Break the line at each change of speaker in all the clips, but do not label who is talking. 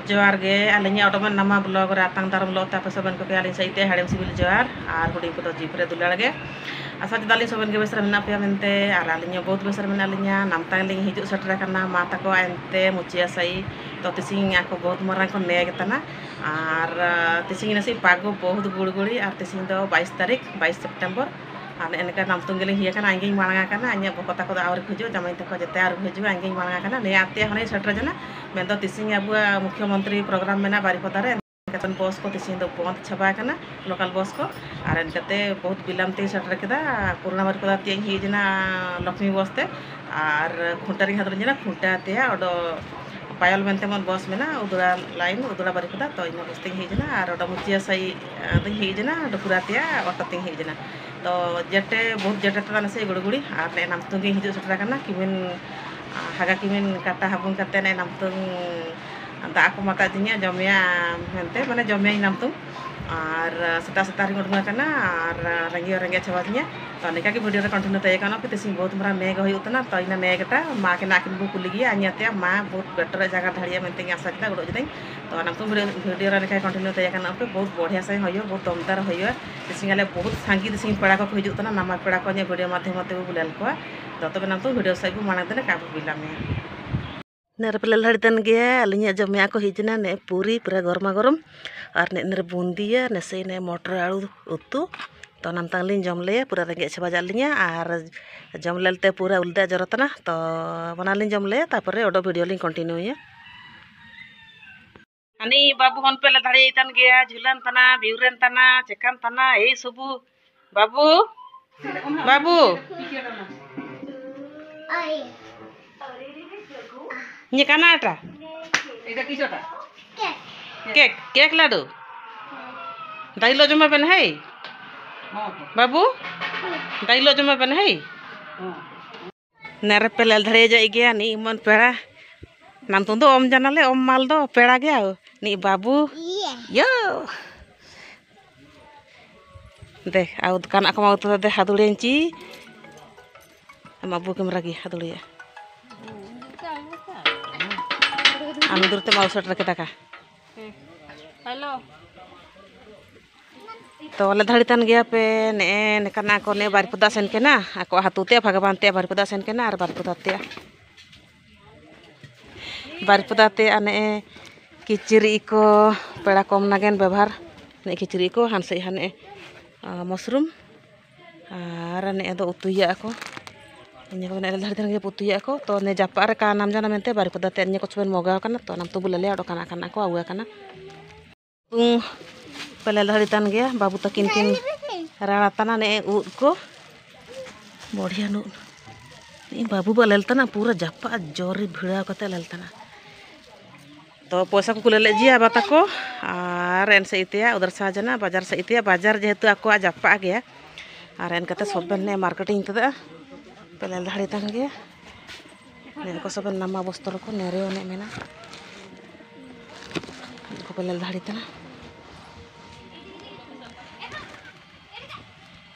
जोहार गे आलिया ओटोमन नामा ब्लॉग रे आतांग दारम लो तापे सबन को आलिन सहिते हाड़ेम सिबिल जोहार आर हुडी को जीप रे दुलाड़ गे आशा जदाली सबन के बेसर मेना पे मेनते आर आलिया बहुत बेसर मेना लिया नामतांग लिंग हिजु सटरा करना मा ताको एनते मुचिया सही तो तिसिंग आको बहुत मरांग को नेग तना आर तिसिंग नसी पागो बहुत गुड़गुड़ी आर तिसिंग दो 22 तारीख 22 सितंबर आर एनका नामतुंग गेलिंग हिया काना आंगे मांगा काना आन्या बकता को आवर खजो जमाई तको जते आर खजो आंगे मांगा काना ने आते हने सटरा जना मेन दो तिसिंग अबुआ मुख्यमंत्री प्रोग्राम मेना बारिपदा रे कतन बस को तिसिंग दो बंद छबा काना लोकल बस को आर एनकते बहुत बिलम ते सटरा केदा पुराना बारिपदा ते ही जना लक्ष्मी बसते आर खुंटारी हादर जना खुंटा ते ओडो पायल मेनते मन बस मेना उदुरा लाइन उदुरा बारिपदा तो इन बस ते ही जना आर ओडो मुचिया सही तो ही जना डुकुरा ते ऑटो ते ही जना तो जेटे बहुत जेटे तना से गुड़गुड़ी आर ने नामतुंग हिजु सटरा काना किमिन हागा किमिन काटा हाबुन काते ने नामतुंग दा को माता दिnya जमिया मेनते माने जमिया नामतुंग आर सेता सेता रिंग उडुंगा काना आर रंगे छवा दिnya तो निका की वीडियो रे कंटिन्यू तय काना पे तिसिंग बहुत मरा नेग होय उतना तो इना नेगटा मा के नाकिन बु कुली गिया अन्यते मा बहुत बेटर जगह ढाड़िया मेनते आशा किता गुडो जदे तो नामतुंग वीडियो रे निका कंटिन्यू तय काना पे बहुत बढ़िया से होयो बहुत दमदार होयो तिसिंग आले बहुत सांगी तिसिंग पड़ा को हिजु तना नामा पड़ा को वीडियो माध्यम ते बुलाल को तो तबे नामतुंग वीडियो साइबु माना देने काबु बिलामे नेर पेले लड़तन गया अलिया जमिया को हिजना ने पूरी पूरा गरमा गरम और ने बूंदिया ने से ने मटर आलू उतु तो नामतांग लिंग जम ले पूरा रेंगे छबा जालिया और जम लेते पूरा उल्दा जरतना तो बना लिंग जम ले तापरे ओडो वीडियो लिंग कंटिन्यू या अनि बाबू हन पेले धड़े तन गया झुलन तना बिउरेन तना चेकन तना ए सबु बाबू बाबू ये काना आटा एटा किसोटा केक केक लाडू दाइलो जमा बन है बाबू दाइलो जमा बन है नेरे पेले धरे जाई गया नी मन पेड़ा नाम तुम दो ओम जानाले ओम माल दो पेड़ा गया नी बाबू यो देख आउ दुकान को माउ तो दे हादुड़ेंची बाबू कैमरा की हादुड़िया आमी दूरते माउसट रखे दाका हेलो तो वाले धड़ीतन गया पे ने नेकाना को ने बारिपदा सेन के ना आको हातुते भगवान ते बारिपदा सेन के ना आर बारिपदा ते आने किचरी को पेड़ा कम नागेन व्यवहार ने किचरी को हानसे हाने मशरूम आर ने दो उतुया को इन्हें को ने धड़ीतन गया पुतुया को तो ने जापा रे का नाम जाना मेनते बारिपदा ते इन्हें को छबेन मोगा काना तो नाम तो बुलले आडो काना काना को आउया काना तू पहले धड़ीतन गया बाबू तकिन किन राड़ातना ने उद को बढ़िया नु बाबू बलेलतना पूरा जापा जोरी भिड़ा कते लेलतना तो पैसा को कुले जिया बाता को आर एन से इतिया उधर साजना बाजार से इतिया बाजार जेहेतु आको जापा गया आर एन कते सबन ने मार्केटिंग तदा पहले धड़ीतन गया ने को सबन नामा बस्तल को नेरे ने मेना को पहले धड़ीतना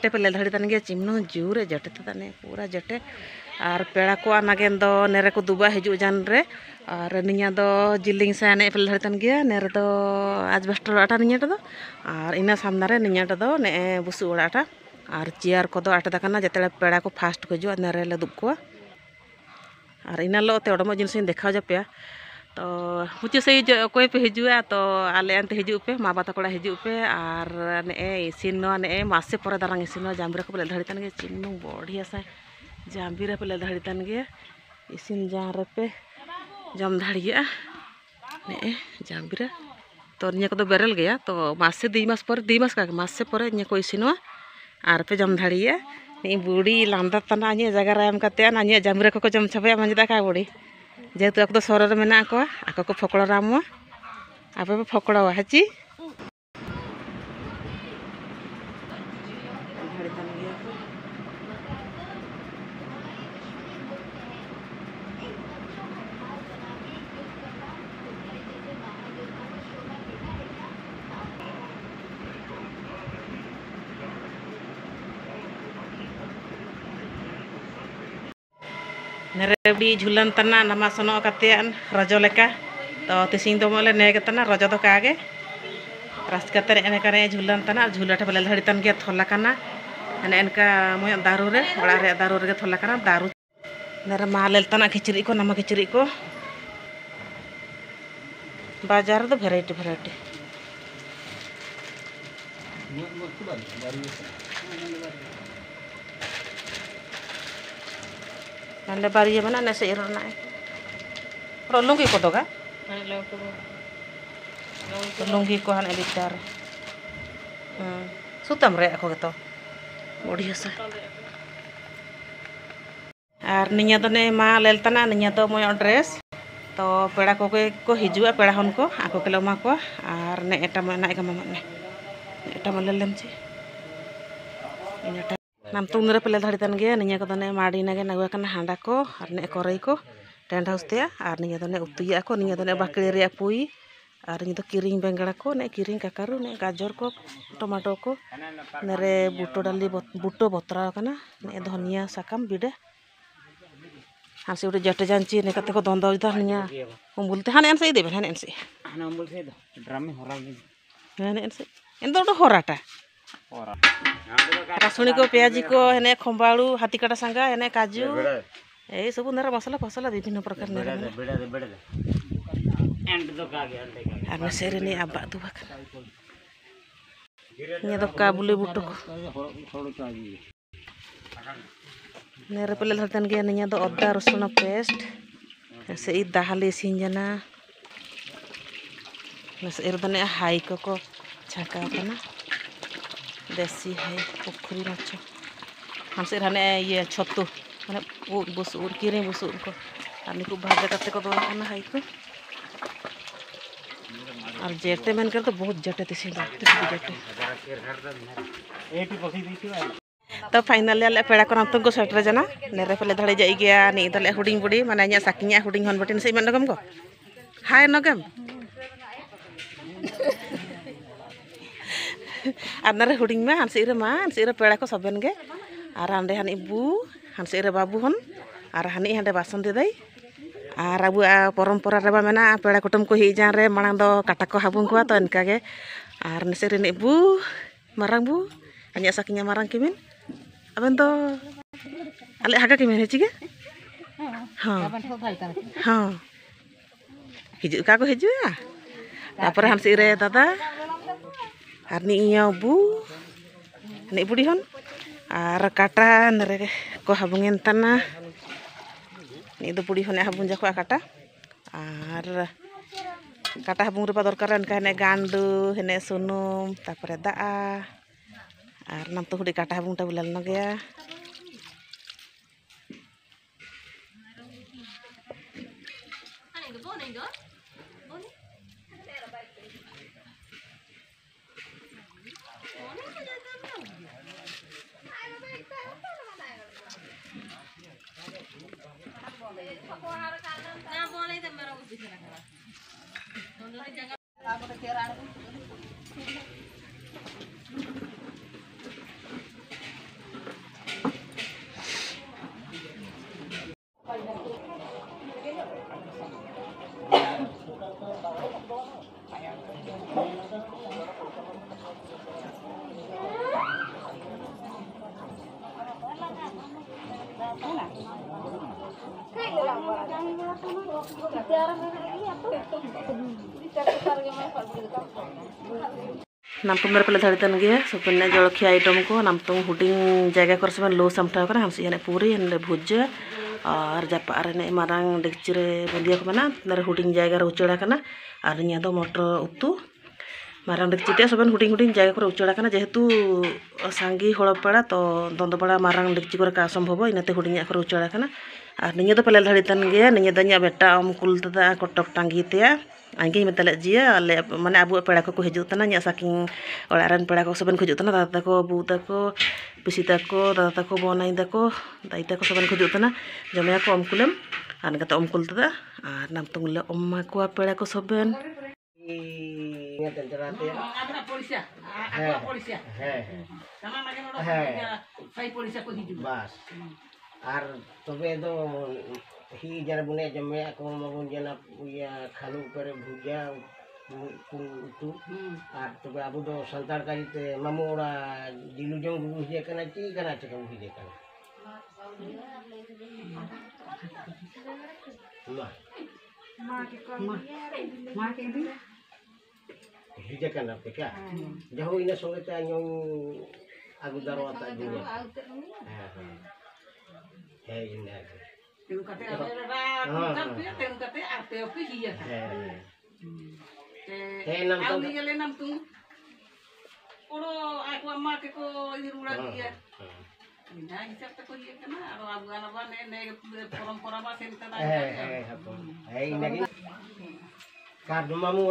पेले धड़ीतन गया चिमनो जूरे जटे तने पूरा जटे और पेड़ा को नागेन दो नेरे को दुबा हिजु जान रे और निया दो जिलिंग से ने पेले धड़ीतन गया नेरे दो आज बेस्टर आटा निया दो और इना सामना रे निया दो ने बुसु ओड़ाटा और चेयर को दो आटा दकाना जते पेड़ा को फास्ट को जो नेरे ले दुब को और इना लो ते ओडमो जिनस देखा जपया तो मुझे से कोई पे हिजुआ तो आले अंत हिजु पे मा बाता कोड़ा हिजु पे और ने इसिन ने मासे पर दारांग इसिन जाम्बिरा को पेले धड़ीतन गे चिन्नु बढ़िया से जाम्बिरा पेले धड़ीतन गे इसिन जान रे पे जम धाड़िया ने जाम्बिरा तो निया को दो बेरल गया तो मासे दी मास का मासे पर निया को इसिनवा आर पे जम धाड़िया नी बुड़ी लांदा तना निया जगह राम कते ना निया जाम्बिरा को जम छबया मंजदा का बुड़ी जेहेतु आप सर में आको को फकड़ राम आप फकड़ा हाची नेरेबी झुलन तना नामा सनो कते रजो लेका तो तिसिंग दो मोले नेगे तना रजा दो कागे रास्कते एने करे झूलन तना झूलाटे बेले धड़ी तन के थोला कना एने एनका मोय दारू रे ओड़ा रे दारू रे थोला कना दारू नरे मालेल तना खिचड़ी को नमा खिचड़ी को बाजार दो वेराइटी वेराइटी नंदे बारी बना नसे इरना लुंगी को दोगा लुंगी को हने बिचार सुतम रे को तो बढ़िया से और निया तो ने मा लेल तना निया तो मोय ड्रेस तो पेड़ा को हिजुआ पेड़ा हन को आको के मा को और ने एटा मा नाय गमा ने एटा मा लेलम ची इनाटा नाम तुम रे पेले धड़ी तन गे निया को ने माडी नगे नगवा कना हांडा को और ने कोरई को टेंट हाउस ते और निया तो ने उतुया को निया तो ने बाकड़ी रे पुई और नी तो किरिंग बेंगड़ा को ने किरिंग काकारू ने गाजर को टमाटो को नेरे बुटो डाली बुटो बतरा कना ने धनिया साकाम बिडे हांसे उडे जटे जानची ने कते को दंदो इधर निया उम्बुलते हाने एनसे देबे हाने एनसे हाने उम्बुलते दो ड्रामे होरा हाने एनसे एन दो होराटा होरा रसुणी को प्याजी को हेने खंबाळू हाथी काटा सांगा हेने काजू ए सब नेरा मसाला फसला विभिन्न प्रकार नेरा एंड दो कागे और सेरे ने आबा दो बक ने दो काबुले बुटो को नेरे पेले धरतन गे निया दो अदा रसुण पेस्ट से ई दाहले सिंजना नसे एर दने हाई को छाका कना देसी हाई पोखरी माछ हमसे हने ये छत्तू माने बुसुर किरे बुसुर को आनी को भाजा करते को दो कना हाई को और जेटे मन कर तो बहुत जटे तिसी जटे तो फाइनली आले पेड़ा को नाम को सेटर जना नेरे पेले धड़े जाई गया नी दले हुडिंग बुडी माने nya sakinya हुडिंग हन बटिन से मन नगम को हाय नगम आनरे हुडिंग में हनसे पेड़ा को सबन गे और हांडे हन इबू हनसे बाबू हन और हानि हांडे बासन दे दई और अब परंपरा रेबा मेना पेड़ा कुटुम को ही जान रे मांग दो काटा को हाबुं को तो इनका गे और नसे रे इबू मारंग बू anya sakinya marang kimin अबन तो अले हागा किमेन हेची गे हां हां हिजु का को हिजुआ तापर हांसी रे दादा आर नि इया बु नि बुडी हन आर काटा नरे को हाबुंगेन तना नि दो बुडी हने हाबुं जाको काटा आर काटा हाबुं रे दरकार एनका ने गांडू हेने सुनुम तापर दाआ और नाम तो हुडी काटा हाबुं टा बुलाल न गया नाम तुम पेले धड़ी तन गे सुपन्ने जलखिया आइटम को नाम तुम हुडिंग जगह कर से लो सामटा कर हमसे यानी पूरी यानी भुज और जापा रे मारांग डेक्ची रे बंदिया को मना नरे हुडिंग जगह रे उचड़ा कना और निया दो मटर उतु मारांग डेक्ची ते सबन हुडिंग हुडिंग जगह को उचड़ा कना जेहेतु सांगी होड़ पड़ा तो दंद पड़ा मारांग डेक्ची को का संभव इनाते हुडिंग को उचड़ा कना और निया दो पेले धड़ी तन गे निया दनिया बेटा अम कुल तदा कटक टांगी ते आंगे मतले जिया अले माने अबु पेड़ा को हिजुतना nya saking olaran पेड़ा को सबन हिजुतना दादा को बू तको पिसी तको दादा तको बनाई तको दाई तको सबन हिजुतना जमे को अमकुलम आन कता अमकुल तदा आर नाम तुंगले अम्मा को पेड़ा को सबन
बस और तबे दो ही जना बुने जमे को मगुन जना या खालू करे भुजा उतु आर तो बाबू दो संतार कारिते मामोड़ा दिलु जंग बुबु हिजे कना ची कना चका हिजे कना मां के दी हिजे कना पे क्या जहो इने संगे ता न्यों आगु दारो आता दुने है इने तेउ कते तेउ कते आते ओके हिया नम तो ये नम तुम ओरो आको अम्मा के को इरुड़ा दिया ना हिसाब तक ये कना और अब गाना ने परंपरा बा सेंता है इनगी कार्ड मामू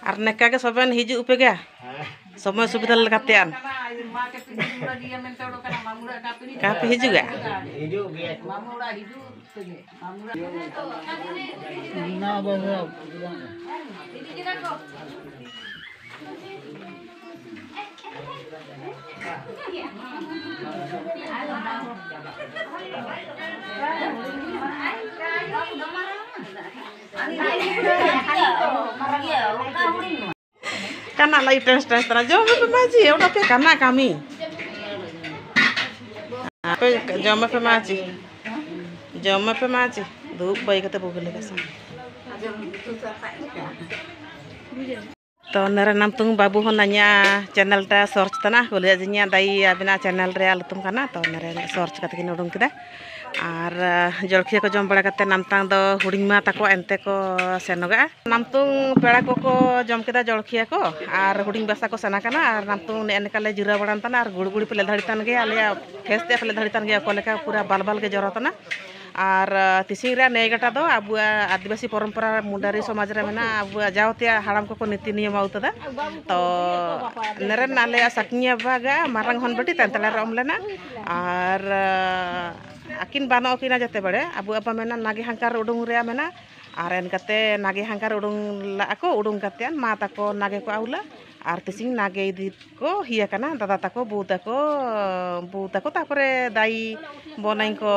और नेका के सबन हिजु उपे गया समय सुविधा लगातेन का पे हिजु गया
मामूड़ा हिजु
ना बाबा
karena lagi tes terus jom apa maji udah pe karena kami apa jom apa maji duk baik kata bugil kasar तो नरे नाम तुम बाबू हो नया चैनल टा सर्च तना बोले जिन्या दाई बिना चैनल रे आलतुम काना तो नरे सर्च कते किन उडुं किदा आर जलखिया को जम बड़ा कते नामतांग दो हुडिंग मा ताको एनते को सेनोगा नामतुं पेड़ा को जम किदा जलखिया को आर हुडिंग बासा को सेना काना आर नामतुं ने एनकाले जिरा बड़ान तना आर गुड़गुड़ी पेले धड़ितान गे आलिया फेस ते पेले धड़ितान गे कोलेका पूरा बाल के जरतना और तिसिंग रे नेगटा दो अब आदिवासी परंपरा मुंडारी समाज रे मेना अब जावतिया हाड़ाम को नीति नियम आउतदा तो नरेन नाले साकनिया बागा मारंग हन बटी तंतला रम लेना और आकिन बानो किना जते बड़े अब अपा मेना नागे हंकार उडुंग रे मेना और एनकते नागे हंकार उडुंग लाको उडुंग कतेन मा ताको नागे को आउला और तिसिंग नागे दी को हिया काना दादा ताको बू ताको तापरे दाई बनाई को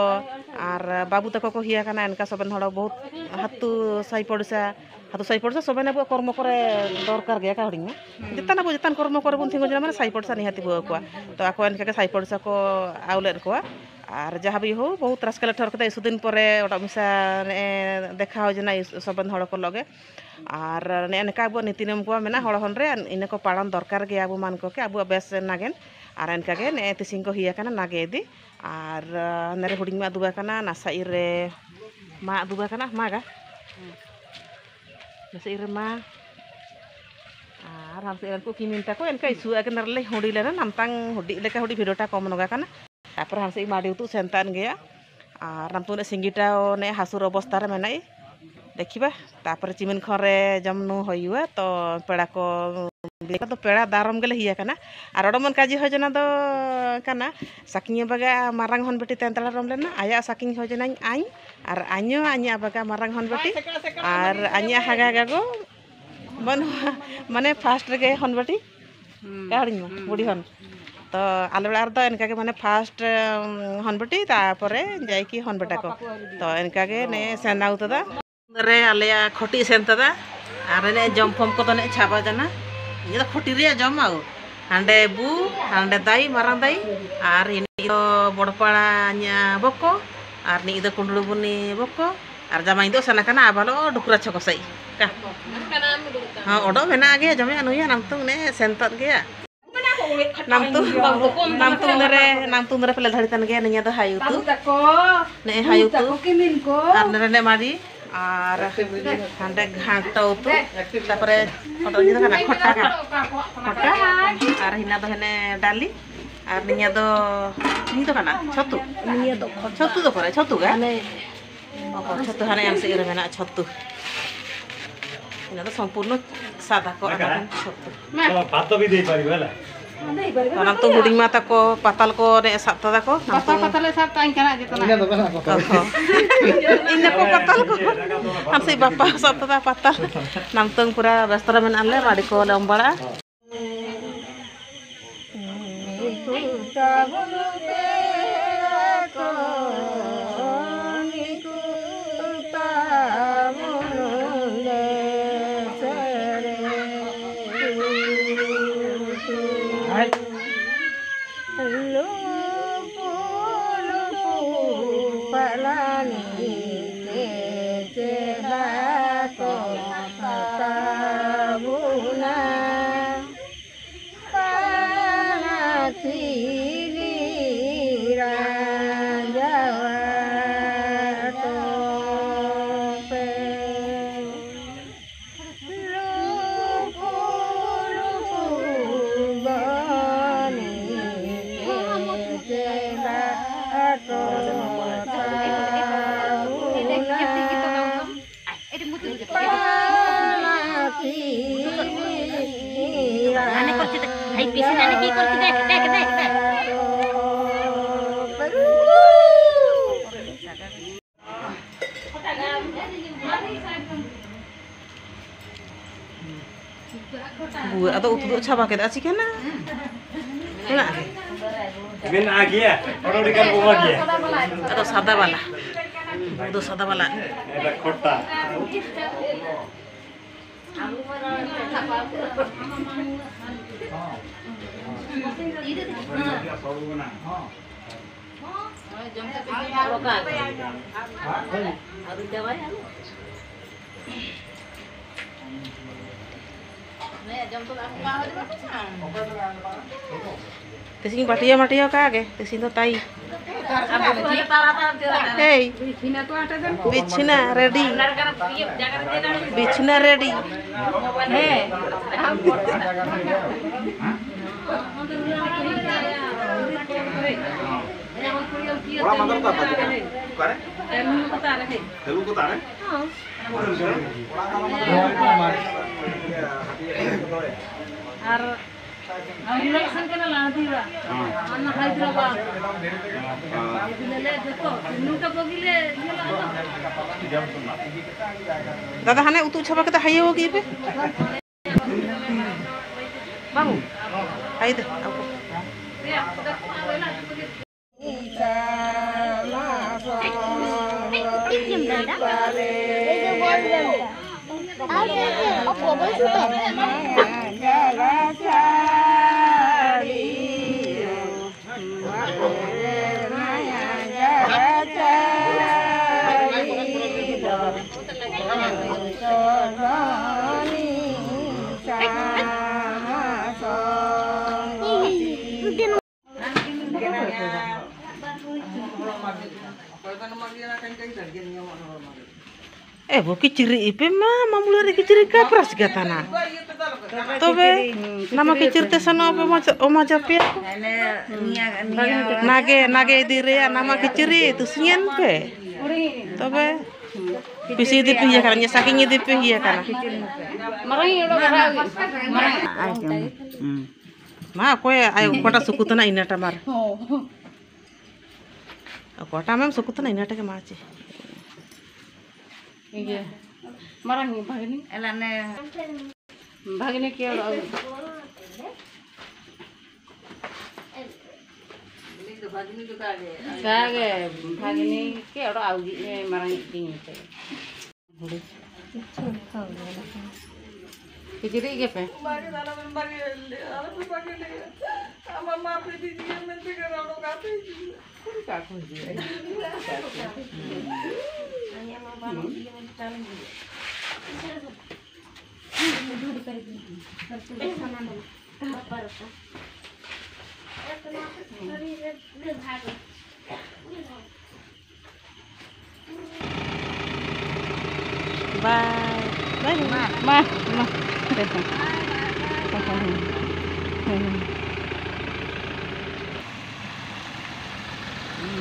और बाबू ताको को हिया काना एनका सबन हड़ बहुत हातु साई पड़सा सबन अब कर्म करे दरकार गया का हडिंग जितान अब जितान कर्म करे बुन थिंगो जना माने साई पड़सा निहाती बुआ को तो आको एनका के साई पड़सा को आउलेन को और जहाँ भी हो बहुत रास्कले ठर कते सुदिन परे ओटा मिसा ने देखा हो जना सबन हड़ को लगे और ने एनका अब नीति नियम को मेना हड़ हन रे इने को पालन दरकार गया अब मान को के अब बेस नागेन और एनका के ने तिसिंग को हिया काना नागे दी और नरे हुडिंग मा दुबा काना नासाई रे मा दुबा काना मागा नासाई रे मा और हम से को किमिनता को एनका इसु अगन रले हुडी लेना नामतांग हुडी लेका हुडी भिडोटा कम नगा काना तापर हम से माडी उतु सेंतान गया और नामतुने सिंगिटा ने हासुर अवस्था रे मेनाई देखिबा तापर चिमिन खरे जमनु होयुआ तो पेड़ा को तो पेड़ा दारम गेले हिया काना और ओडमन काजी हो जना दो काना साकिनिया बगा मारंग हन बेटी तेंतला रम लेना आया साकिन हो जना आइन और आन्यो आन्या बगा मारंग हन बेटी और आन्या हागा गागो माने फास्ट रे हन बेटी काहडिन बुडी हन तो आले बेला तो इनका के माने फास्ट हन बेटी तापरे जाई की हन बेटा को तो इनका के ने सेनाउतदा रे आलिया खोटी सेंतदा आरे ने जम फम को तो ने छाबा जना ये तो खोटी रे जम आउ हांडे बू हांडे दाई मारां दाई आर इनी तो बड़पाड़ा न्या बको आर नि दो कुंडलु बुनी बको आर जामाई दो सना काना आबालो डुकुरा छको सई का हां ओडो मेना गे जमे अनुया नामतुं ने सेंतत गया नामतुं रे पले धड़ितन गे निया दो हायुतु ने हायुतु आर नरे ने मारी और हांडे घांटो उतु तापरे ओडो नि काना खट्टा और हिना दो हेने डाली और निया दो नि दो काना छतु निया दो छतु दो करे छतु गा छतु हाने हम से रे मेना छतु हिना दो संपूर्ण सादा को आना छतु
भात भी दे पारिबो हला
नाम तो हुडिंग माता को पाताल को ने सातदा को नाम तो पाताल सात ताई कना जेतना इना दो बना को इना को पाताल को हम से बापा सातदा पाताल नाम तो पूरा व्यस्त रे मेन आले माडी को लंबाड़ा Gue atau utuh coba kita sih kena. Enak.
Min lagi ya? Orang di kampung lagi ya?
Atau sada bala. Utuh sada bala.
Ada kota. Tesing patia kage, tesing to tai. Hey, bichna ready. Bichna ready. Hey.
Orang mantar tak apa? Bukan? Telu kota ne?
Dada hane utuh coba kita hayo gi pe. Bang. Hai deh aku. Boki ciri ipe mama mulai kiciri kapras gatana. Tobe nama kicir tesana apa oma japi aku. Nage dire nama kiciri itu singen pe. Tobe bisi dipi ya karena saking dipi ya karena. Ma koe ayo kota suku tana ina tamar. Kota mem suku tana ina take maci. Iya, marah nih begini. Elane, begini kaya orang. Begini juga ada. Kage, begini kaya orang audi nih marah ini. Kecil ini apa? Bye. Ma.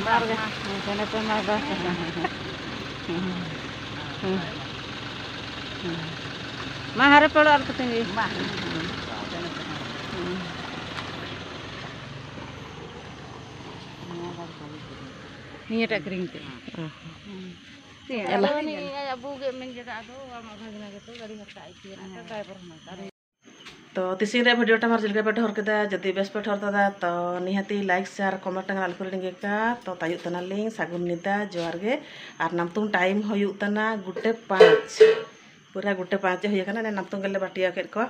Marga, jangan pernah bahas. Mahar pelo arti tinggi. Ini tak kering tu. Elah. Ini abu ke menjaga tu, orang orang gitu dari kata itu, ada kayak pernah. तो तीसरे video time जल्दी पे ठहर के जदि base पे ठहर दा तो निहाती लाइक शेयर कमेंट आल को का तो तायु तना लिंग सागुन निदा जोहार गे और नामतुम टाइम होयुग तना 5:05 पूरा 5:05 होय कना नामतुम गले बाटिया के को